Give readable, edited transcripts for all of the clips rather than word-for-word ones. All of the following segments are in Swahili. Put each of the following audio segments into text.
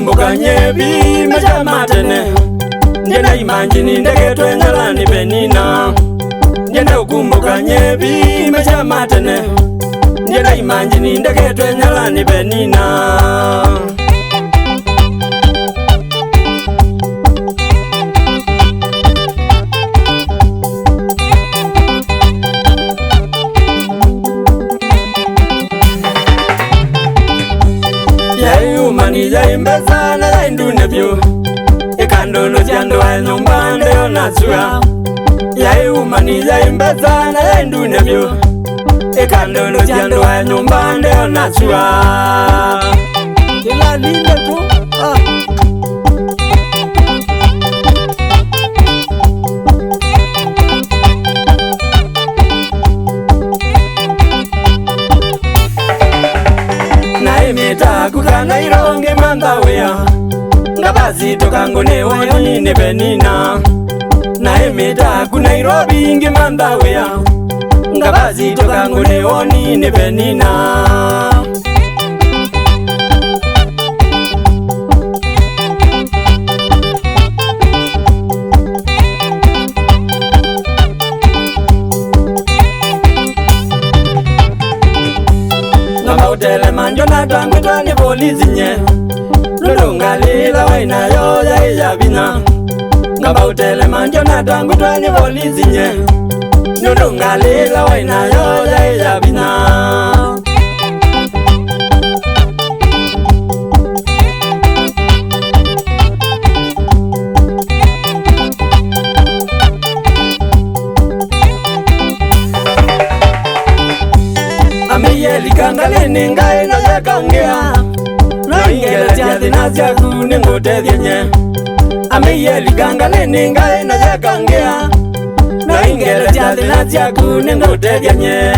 ukumbukanye bima cha matene Njena imanjini ndege twengala ni Penina Njena ukumbukanye bima cha matene Njena imanjini ndege twengala ni Penina Umani ya imbeza na ya indu nebyo Ikandolo jando wa nyumba ndeo nasua Ya umani ya imbeza na ya indu nebyo Ikandolo jando wa nyumba ndeo nasua Kila linde tu Naimita kukana ironge mandawea Ngabazi tokango newa ni Penina Naimita kuna Nairobi nge mandawea Ngabazi tokango newa ni Penina Utele manjona tangu twani polisi nye Lulunga lila waina yo ya iyabina Ngaba utele manjona tangu twani polisi nye Lulunga lila waina yo ya iyabina Likangale ningai na yakangea No ingela tiathi na siaku ningote thienye Amiye likangale ningai na yakangea No ingela tiathi na siaku ningote thienye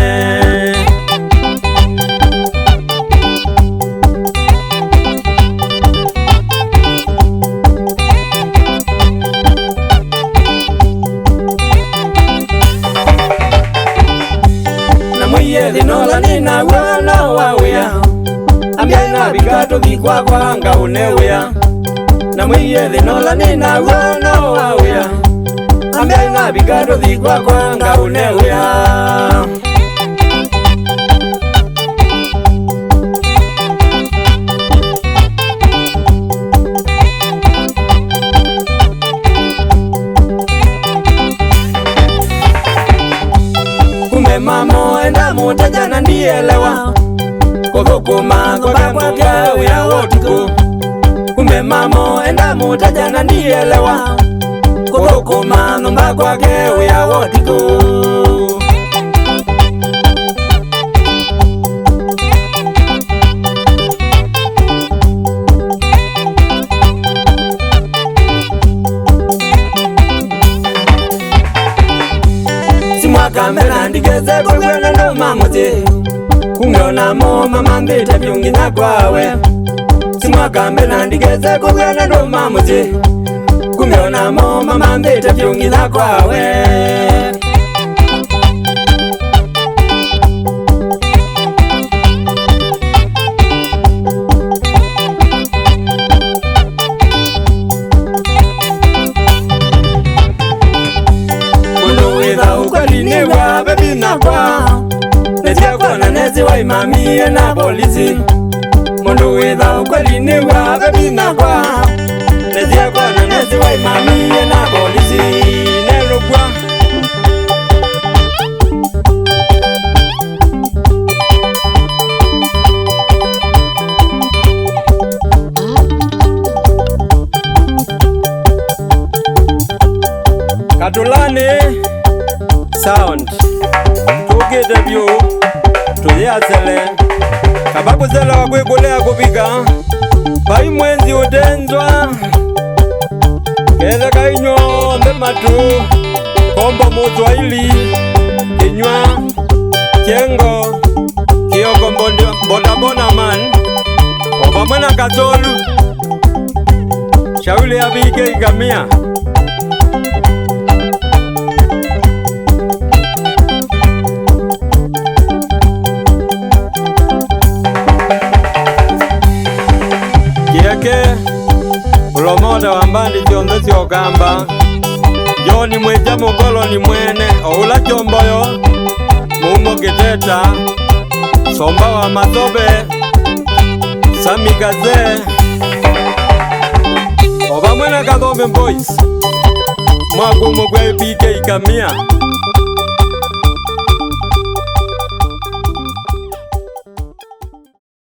Yethi nola nina wana wawea Ambiana bikato vikwa kwa anga unewea Na mwiyethi nola nina wana wawea Ambiana bikato vikwa kwa anga unewea Mamo enda mutaja na ndielewa Kukukuma kwa kwake wea wotuku Kumbe mamo enda mutaja na ndielewa Kukukuma nomba kwake wea wotuku Kamera ndigeze kulwena ndo mamuzi Kungeona mo mama mbita byungi na kwawe Simwa kamera ndigeze kulwena ndo mamuzi Kungeona mo mama mbita byungi na kwawe Niwa baby na kwa Nezia kwa na nezi wa imami na polisi Mundu witha ukweli niwa baby na kwa Nezia kwa na nezi wa imami na polisi Nelo kwa Katulane Sound Tugede byo Tuyasele Kabakuzela wakwegolea kubika Pai mwenzi udenzwa Keza kainyo mbematu Kombo muzwaili Kinywa Chengo Kiyoko mbona man Obamana katolu Shauli ya bike ikamia Kieke Muthe wa mbandi cionthe ciokamba John Mwicha mukoloni mwene oula Kyomboyo Mumo Giteta Somba wa Mathobe Sami Kaze Oba mwena Kathome Boys Mwakumo kwe PK Kamia